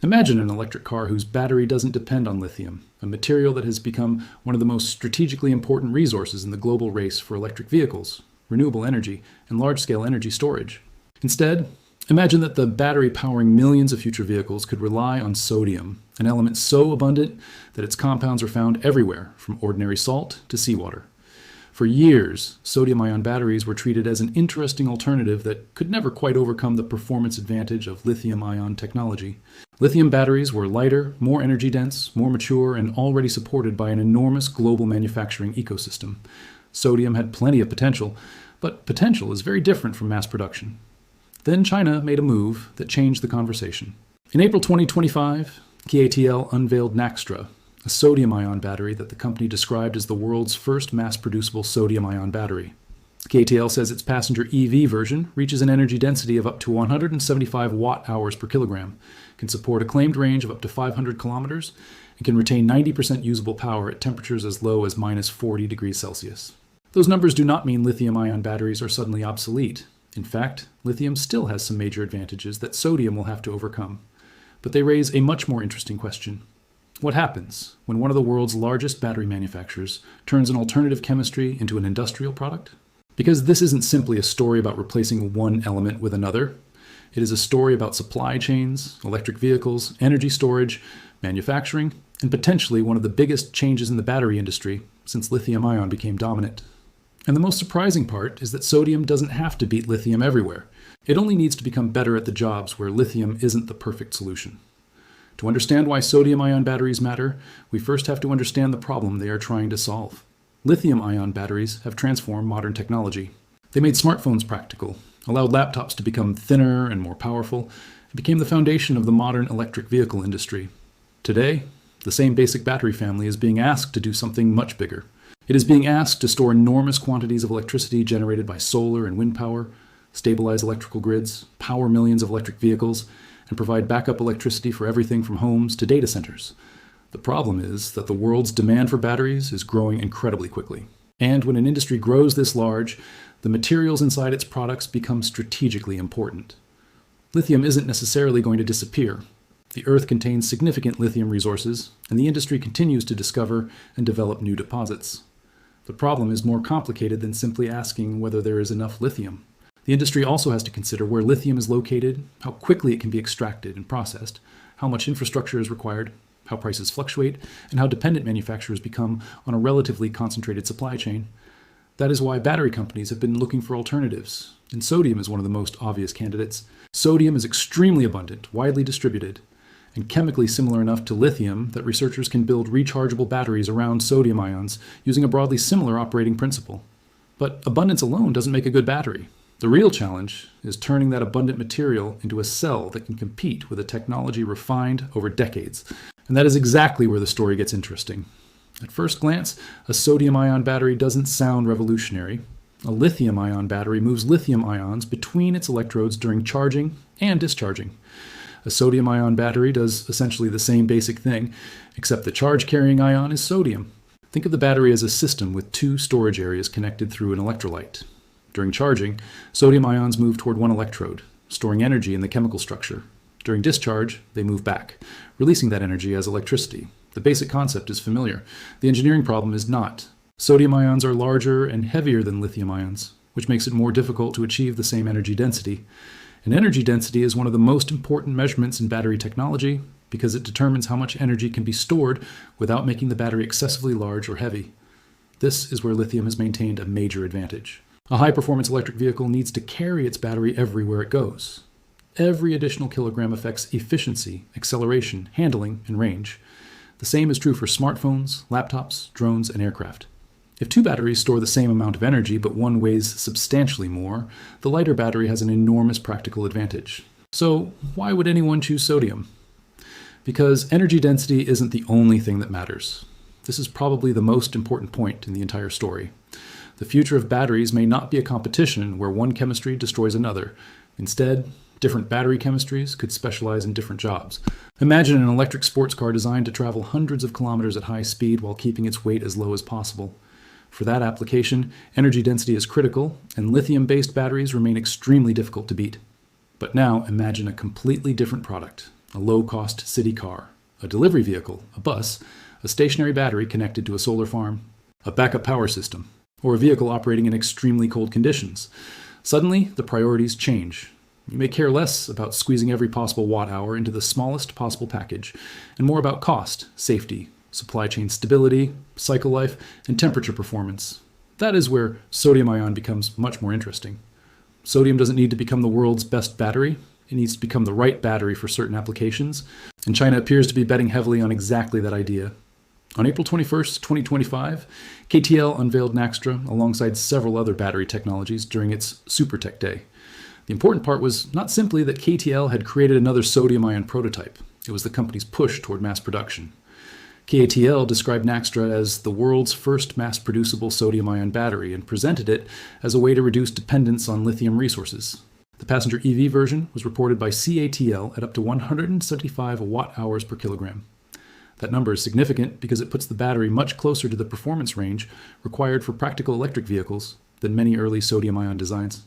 Imagine an electric car whose battery doesn't depend on lithium, a material that has become one of the most strategically important resources in the global race for electric vehicles, renewable energy, and large-scale energy storage. Instead, imagine that the battery powering millions of future vehicles could rely on sodium, an element so abundant that its compounds are found everywhere, from ordinary salt to seawater. For years, sodium-ion batteries were treated as an interesting alternative that could never quite overcome the performance advantage of lithium-ion technology. Lithium batteries were lighter, more energy-dense, more mature, and already supported by an enormous global manufacturing ecosystem. Sodium had plenty of potential, but potential is very different from mass production. Then China made a move that changed the conversation. In April 2025, CATL unveiled Naxtra, a sodium-ion battery that the company described as the world's first mass-producible sodium-ion battery. CATL says its passenger EV version reaches an energy density of up to 175 watt-hours per kilogram, can support a claimed range of up to 500 kilometers, and can retain 90% usable power at temperatures as low as minus 40 degrees Celsius. Those numbers do not mean lithium-ion batteries are suddenly obsolete. In fact, lithium still has some major advantages that sodium will have to overcome. But they raise a much more interesting question. What happens when one of the world's largest battery manufacturers turns an alternative chemistry into an industrial product? Because this isn't simply a story about replacing one element with another. It is a story about supply chains, electric vehicles, energy storage, manufacturing, and potentially one of the biggest changes in the battery industry since lithium-ion became dominant. And the most surprising part is that sodium doesn't have to beat lithium everywhere. It only needs to become better at the jobs where lithium isn't the perfect solution. To understand why sodium-ion batteries matter, we first have to understand the problem they are trying to solve. Lithium-ion batteries have transformed modern technology. They made smartphones practical, allowed laptops to become thinner and more powerful, and became the foundation of the modern electric vehicle industry. Today, the same basic battery family is being asked to do something much bigger. It is being asked to store enormous quantities of electricity generated by solar and wind power, stabilize electrical grids, power millions of electric vehicles, and provide backup electricity for everything from homes to data centers. The problem is that the world's demand for batteries is growing incredibly quickly. And when an industry grows this large, the materials inside its products become strategically important. Lithium isn't necessarily going to disappear. The Earth contains significant lithium resources, and the industry continues to discover and develop new deposits. The problem is more complicated than simply asking whether there is enough lithium. The industry also has to consider where lithium is located, how quickly it can be extracted and processed, how much infrastructure is required, how prices fluctuate, and how dependent manufacturers become on a relatively concentrated supply chain. That is why battery companies have been looking for alternatives, and sodium is one of the most obvious candidates. Sodium is extremely abundant, widely distributed, and chemically similar enough to lithium that researchers can build rechargeable batteries around sodium ions using a broadly similar operating principle. But abundance alone doesn't make a good battery. The real challenge is turning that abundant material into a cell that can compete with a technology refined over decades. And that is exactly where the story gets interesting. At first glance, a sodium-ion battery doesn't sound revolutionary. A lithium-ion battery moves lithium ions between its electrodes during charging and discharging. A sodium-ion battery does essentially the same basic thing, except the charge-carrying ion is sodium. Think of the battery as a system with two storage areas connected through an electrolyte. During charging, sodium ions move toward one electrode, storing energy in the chemical structure. During discharge, they move back, releasing that energy as electricity. The basic concept is familiar. The engineering problem is not. Sodium ions are larger and heavier than lithium ions, which makes it more difficult to achieve the same energy density. And energy density is one of the most important measurements in battery technology because it determines how much energy can be stored without making the battery excessively large or heavy. This is where lithium has maintained a major advantage. A high-performance electric vehicle needs to carry its battery everywhere it goes. Every additional kilogram affects efficiency, acceleration, handling, and range. The same is true for smartphones, laptops, drones, and aircraft. If two batteries store the same amount of energy, but one weighs substantially more, the lighter battery has an enormous practical advantage. So why would anyone choose sodium? Because energy density isn't the only thing that matters. This is probably the most important point in the entire story. The future of batteries may not be a competition where one chemistry destroys another. Instead, different battery chemistries could specialize in different jobs. Imagine an electric sports car designed to travel hundreds of kilometers at high speed while keeping its weight as low as possible. For that application, energy density is critical, and lithium-based batteries remain extremely difficult to beat. But now imagine a completely different product, a low-cost city car, a delivery vehicle, a bus, a stationary battery connected to a solar farm, a backup power system, or a vehicle operating in extremely cold conditions. Suddenly, the priorities change. You may care less about squeezing every possible watt-hour into the smallest possible package, and more about cost, safety, supply chain stability, cycle life, and temperature performance. That is where sodium-ion becomes much more interesting. Sodium doesn't need to become the world's best battery. It needs to become the right battery for certain applications, and China appears to be betting heavily on exactly that idea. On April 21st, 2025, CATL unveiled Naxtra alongside several other battery technologies during its Supertech Day. The important part was not simply that CATL had created another sodium-ion prototype. It was the company's push toward mass production. CATL described Naxtra as the world's first mass-producible sodium-ion battery and presented it as a way to reduce dependence on lithium resources. The passenger EV version was reported by CATL at up to 175 watt-hours per kilogram. That number is significant because it puts the battery much closer to the performance range required for practical electric vehicles than many early sodium-ion designs.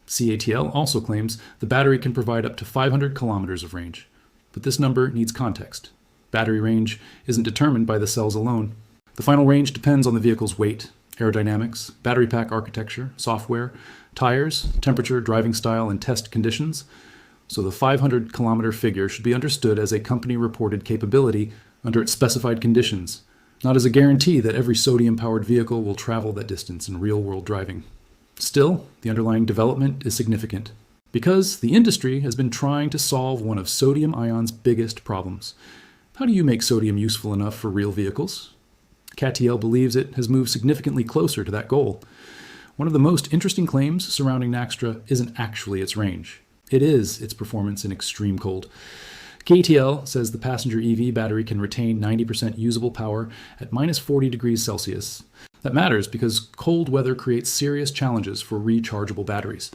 CATL also claims the battery can provide up to 500 kilometers of range. But this number needs context. Battery range isn't determined by the cells alone. The final range depends on the vehicle's weight, aerodynamics, battery pack architecture, software, tires, temperature, driving style, and test conditions. So the 500-kilometer figure should be understood as a company-reported capability under its specified conditions, not as a guarantee that every sodium-powered vehicle will travel that distance in real-world driving. Still, the underlying development is significant because the industry has been trying to solve one of sodium-ion's biggest problems. How do you make sodium useful enough for real vehicles? CATL believes it has moved significantly closer to that goal. One of the most interesting claims surrounding Naxtra isn't actually its range. It is its performance in extreme cold. CATL says the passenger EV battery can retain 90% usable power at minus 40 degrees Celsius. That matters because cold weather creates serious challenges for rechargeable batteries.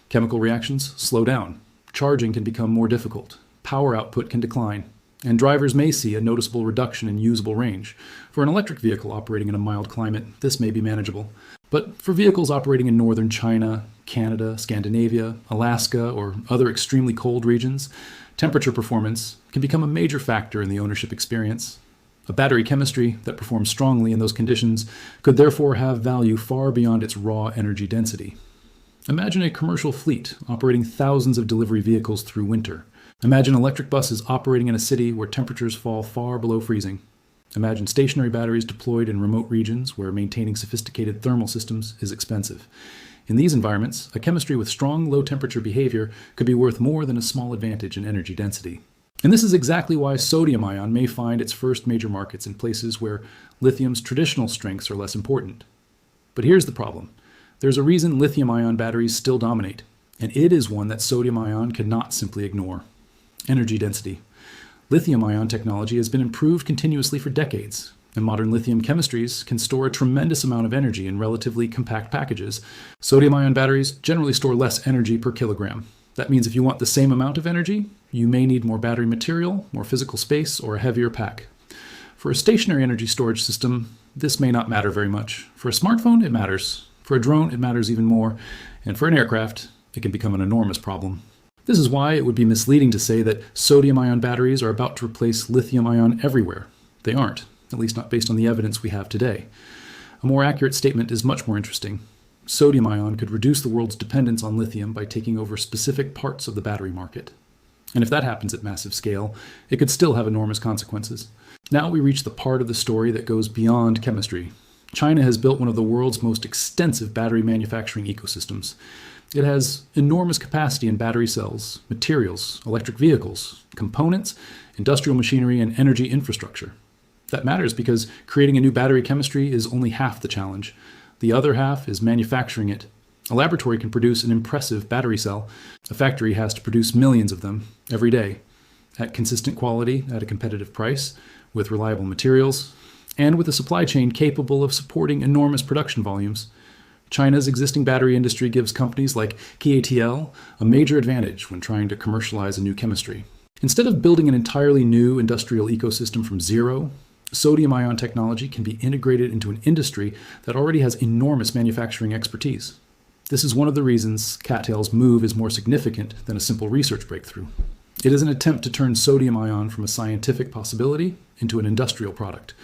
Chemical reactions slow down, charging can become more difficult, power output can decline, and drivers may see a noticeable reduction in usable range. For an electric vehicle operating in a mild climate, this may be manageable. But for vehicles operating in northern China, Canada, Scandinavia, Alaska, or other extremely cold regions, temperature performance can become a major factor in the ownership experience. A battery chemistry that performs strongly in those conditions could therefore have value far beyond its raw energy density. Imagine a commercial fleet operating thousands of delivery vehicles through winter. Imagine electric buses operating in a city where temperatures fall far below freezing. Imagine stationary batteries deployed in remote regions where maintaining sophisticated thermal systems is expensive. In these environments, a chemistry with strong low-temperature behavior could be worth more than a small advantage in energy density. And this is exactly why sodium-ion may find its first major markets in places where lithium's traditional strengths are less important. But here's the problem. There's a reason lithium-ion batteries still dominate, and it is one that sodium-ion cannot simply ignore. Energy density. Lithium-ion technology has been improved continuously for decades, and modern lithium chemistries can store a tremendous amount of energy in relatively compact packages. Sodium-ion batteries generally store less energy per kilogram. That means if you want the same amount of energy, you may need more battery material, more physical space, or a heavier pack. For a stationary energy storage system, this may not matter very much. For a smartphone, it matters. For a drone, it matters even more. And for an aircraft, it can become an enormous problem. This is why it would be misleading to say that sodium-ion batteries are about to replace lithium-ion everywhere. They aren't, at least not based on the evidence we have today. A more accurate statement is much more interesting. Sodium-ion could reduce the world's dependence on lithium by taking over specific parts of the battery market. And if that happens at massive scale, it could still have enormous consequences. Now we reach the part of the story that goes beyond chemistry. China has built one of the world's most extensive battery manufacturing ecosystems. It has enormous capacity in battery cells, materials, electric vehicles, components, industrial machinery, and energy infrastructure. That matters because creating a new battery chemistry is only half the challenge. The other half is manufacturing it. A laboratory can produce an impressive battery cell. A factory has to produce millions of them every day, at consistent quality, at a competitive price, with reliable materials, and with a supply chain capable of supporting enormous production volumes. China's existing battery industry gives companies like CATL a major advantage when trying to commercialize a new chemistry. Instead of building an entirely new industrial ecosystem from zero, sodium-ion technology can be integrated into an industry that already has enormous manufacturing expertise. This is one of the reasons CATL's move is more significant than a simple research breakthrough. It is an attempt to turn sodium ion from a scientific possibility into an industrial product.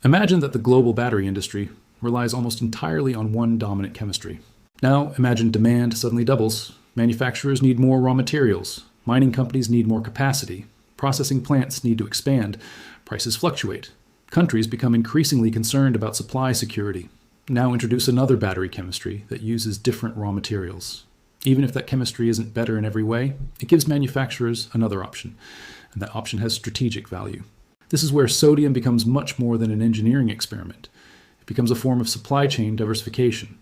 Imagine that the global battery industry relies almost entirely on one dominant chemistry. Now imagine demand suddenly doubles. Manufacturers need more raw materials. Mining companies need more capacity. Processing plants need to expand. Prices fluctuate. Countries become increasingly concerned about supply security. Now introduce another battery chemistry that uses different raw materials. Even if that chemistry isn't better in every way, it gives manufacturers another option, and that option has strategic value. This is where sodium becomes much more than an engineering experiment. It becomes a form of supply chain diversification.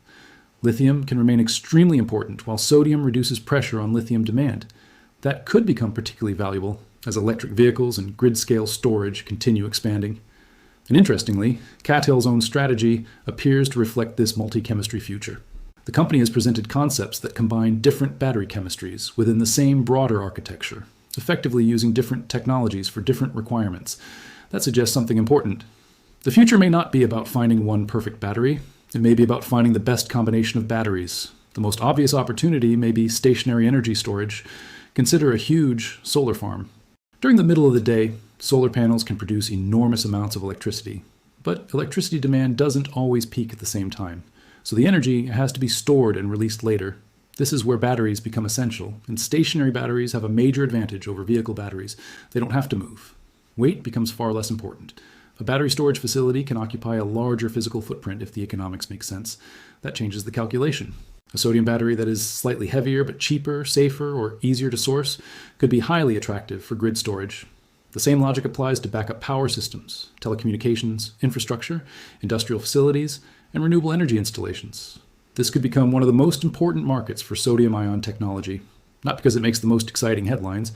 Lithium can remain extremely important while sodium reduces pressure on lithium demand. That could become particularly valuable as electric vehicles and grid-scale storage continue expanding. And interestingly, CATL's own strategy appears to reflect this multi-chemistry future. The company has presented concepts that combine different battery chemistries within the same broader architecture, effectively using different technologies for different requirements. That suggests something important. The future may not be about finding one perfect battery. It may be about finding the best combination of batteries. The most obvious opportunity may be stationary energy storage. Consider a huge solar farm. During the middle of the day, solar panels can produce enormous amounts of electricity, but electricity demand doesn't always peak at the same time. So the energy has to be stored and released later. This is where batteries become essential, and stationary batteries have a major advantage over vehicle batteries. They don't have to move. Weight becomes far less important. A battery storage facility can occupy a larger physical footprint if the economics make sense. That changes the calculation. A sodium battery that is slightly heavier but cheaper, safer, or easier to source could be highly attractive for grid storage. The same logic applies to backup power systems, telecommunications, infrastructure, industrial facilities, and renewable energy installations. This could become one of the most important markets for sodium-ion technology, not because it makes the most exciting headlines,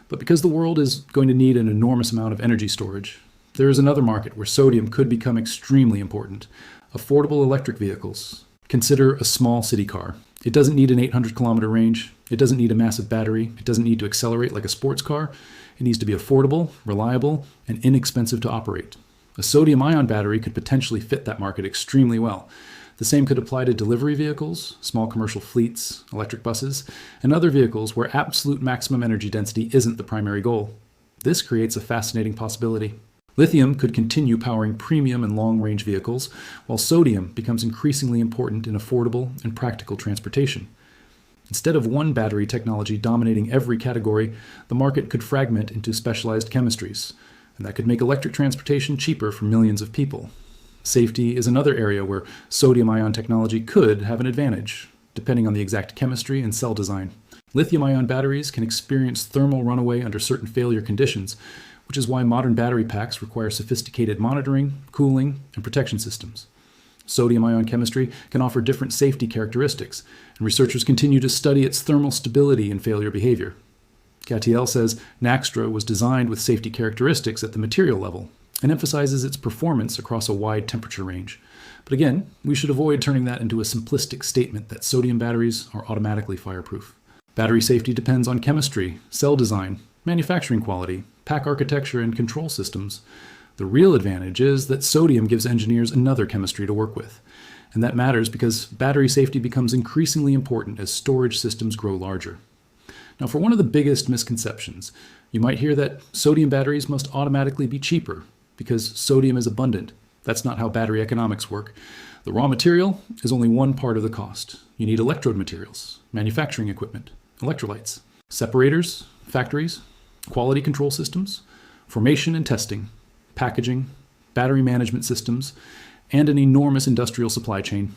but because the world is going to need an enormous amount of energy storage. There is another market where sodium could become extremely important: affordable electric vehicles. Consider a small city car. It doesn't need an 800-kilometer range. It doesn't need a massive battery. It doesn't need to accelerate like a sports car. It needs to be affordable, reliable, and inexpensive to operate. A sodium-ion battery could potentially fit that market extremely well. The same could apply to delivery vehicles, small commercial fleets, electric buses, and other vehicles where absolute maximum energy density isn't the primary goal. This creates a fascinating possibility. Lithium could continue powering premium and long-range vehicles, while sodium becomes increasingly important in affordable and practical transportation. Instead of one battery technology dominating every category, the market could fragment into specialized chemistries, and that could make electric transportation cheaper for millions of people. Safety is another area where sodium-ion technology could have an advantage, depending on the exact chemistry and cell design. Lithium-ion batteries can experience thermal runaway under certain failure conditions, which is why modern battery packs require sophisticated monitoring, cooling, and protection systems. Sodium-ion chemistry can offer different safety characteristics, and researchers continue to study its thermal stability and failure behavior. CATL says Naxtra was designed with safety characteristics at the material level and emphasizes its performance across a wide temperature range. But again, we should avoid turning that into a simplistic statement that sodium batteries are automatically fireproof. Battery safety depends on chemistry, cell design, manufacturing quality, pack architecture, and control systems. The real advantage is that sodium gives engineers another chemistry to work with. And that matters because battery safety becomes increasingly important as storage systems grow larger. Now, for one of the biggest misconceptions, you might hear that sodium batteries must automatically be cheaper because sodium is abundant. That's not how battery economics work. The raw material is only one part of the cost. You need electrode materials, manufacturing equipment, electrolytes, separators, factories, quality control systems, formation and testing, packaging, battery management systems, and an enormous industrial supply chain.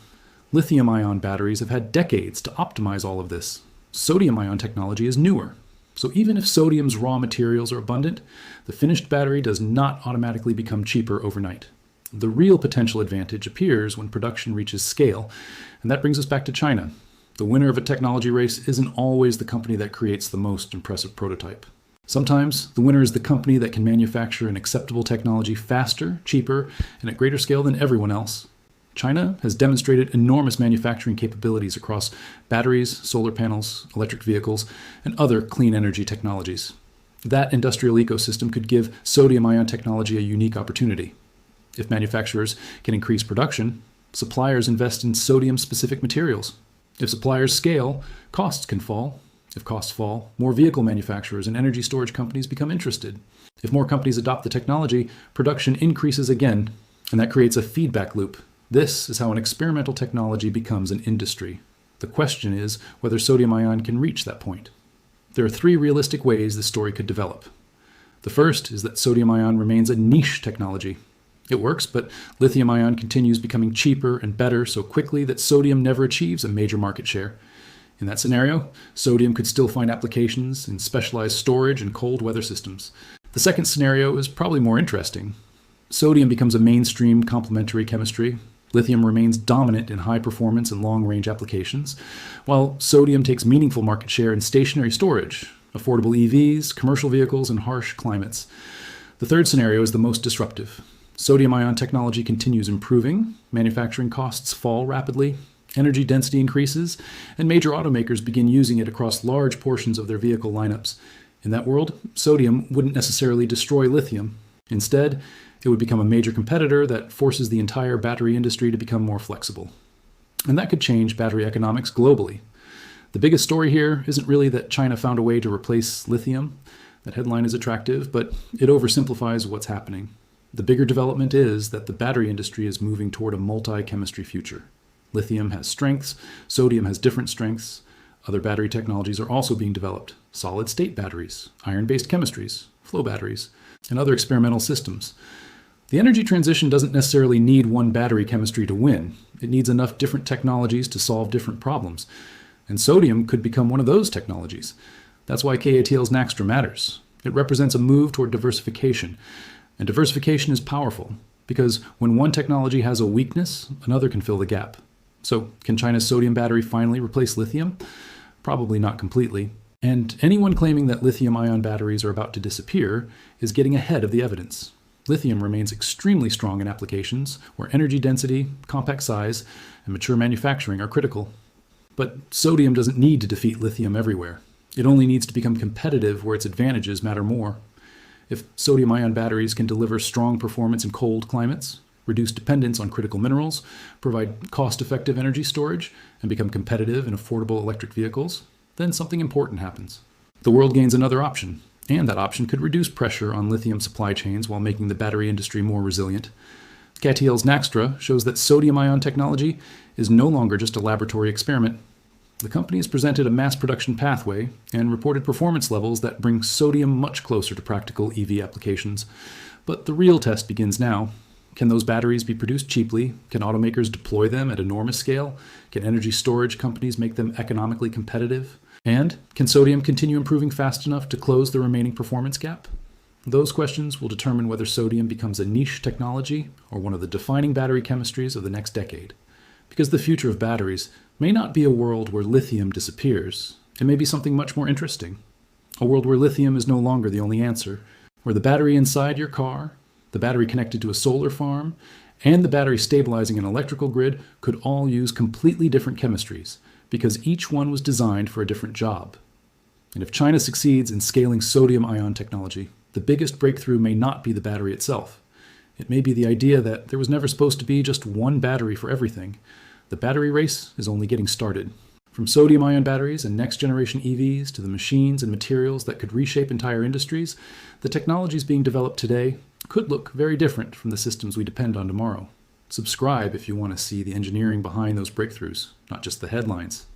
Lithium-ion batteries have had decades to optimize all of this. Sodium-ion technology is newer. So even if sodium's raw materials are abundant, the finished battery does not automatically become cheaper overnight. The real potential advantage appears when production reaches scale, and that brings us back to China. The winner of a technology race isn't always the company that creates the most impressive prototype. Sometimes the winner is the company that can manufacture an acceptable technology faster, cheaper, and at greater scale than everyone else. China has demonstrated enormous manufacturing capabilities across batteries, solar panels, electric vehicles, and other clean energy technologies. That industrial ecosystem could give sodium-ion technology a unique opportunity. If manufacturers can increase production, suppliers invest in sodium-specific materials. If suppliers scale, costs can fall, If costs fall, more vehicle manufacturers and energy storage companies become interested. If more companies adopt the technology, production increases again, and that creates a feedback loop. This is how an experimental technology becomes an industry. The question is whether sodium-ion can reach that point. There are three realistic ways this story could develop. The first is that sodium-ion remains a niche technology. It works, but lithium-ion continues becoming cheaper and better so quickly that sodium never achieves a major market share. In that scenario, sodium could still find applications in specialized storage and cold weather systems. The second scenario is probably more interesting. Sodium becomes a mainstream complementary chemistry. Lithium remains dominant in high performance and long-range applications, while sodium takes meaningful market share in stationary storage, affordable EVs, commercial vehicles, and harsh climates. The third scenario is the most disruptive. Sodium-ion technology continues improving, manufacturing costs fall rapidly, energy density increases, and major automakers begin using it across large portions of their vehicle lineups. In that world, sodium wouldn't necessarily destroy lithium. Instead, it would become a major competitor that forces the entire battery industry to become more flexible. And that could change battery economics globally. The biggest story here isn't really that China found a way to replace lithium. That headline is attractive, but it oversimplifies what's happening. The bigger development is that the battery industry is moving toward a multi-chemistry future. Lithium has strengths, sodium has different strengths. Other battery technologies are also being developed. Solid-state batteries, iron-based chemistries, flow batteries, and other experimental systems. The energy transition doesn't necessarily need one battery chemistry to win. It needs enough different technologies to solve different problems. And sodium could become one of those technologies. That's why CATL's Naxtra matters. It represents a move toward diversification. And diversification is powerful, because when one technology has a weakness, another can fill the gap. So, can China's sodium battery finally replace lithium? Probably not completely. And anyone claiming that lithium-ion batteries are about to disappear is getting ahead of the evidence. Lithium remains extremely strong in applications where energy density, compact size, and mature manufacturing are critical. But sodium doesn't need to defeat lithium everywhere. It only needs to become competitive where its advantages matter more. If sodium-ion batteries can deliver strong performance in cold climates, reduce dependence on critical minerals, provide cost-effective energy storage, and become competitive in affordable electric vehicles, then something important happens. The world gains another option, and that option could reduce pressure on lithium supply chains while making the battery industry more resilient. CATL's Naxtra shows that sodium-ion technology is no longer just a laboratory experiment. The company has presented a mass production pathway and reported performance levels that bring sodium much closer to practical EV applications. But the real test begins now. Can those batteries be produced cheaply? Can automakers deploy them at enormous scale? Can energy storage companies make them economically competitive? And can sodium continue improving fast enough to close the remaining performance gap? Those questions will determine whether sodium becomes a niche technology or one of the defining battery chemistries of the next decade. Because the future of batteries may not be a world where lithium disappears. It may be something much more interesting. A world where lithium is no longer the only answer, where the battery inside your car, the battery connected to a solar farm, and the battery stabilizing an electrical grid could all use completely different chemistries, because each one was designed for a different job. And if China succeeds in scaling sodium-ion technology, the biggest breakthrough may not be the battery itself. It may be the idea that there was never supposed to be just one battery for everything. The battery race is only getting started. From sodium-ion batteries and next-generation EVs to the machines and materials that could reshape entire industries, the technologies being developed today could look very different from the systems we depend on tomorrow. Subscribe if you want to see the engineering behind those breakthroughs, not just the headlines.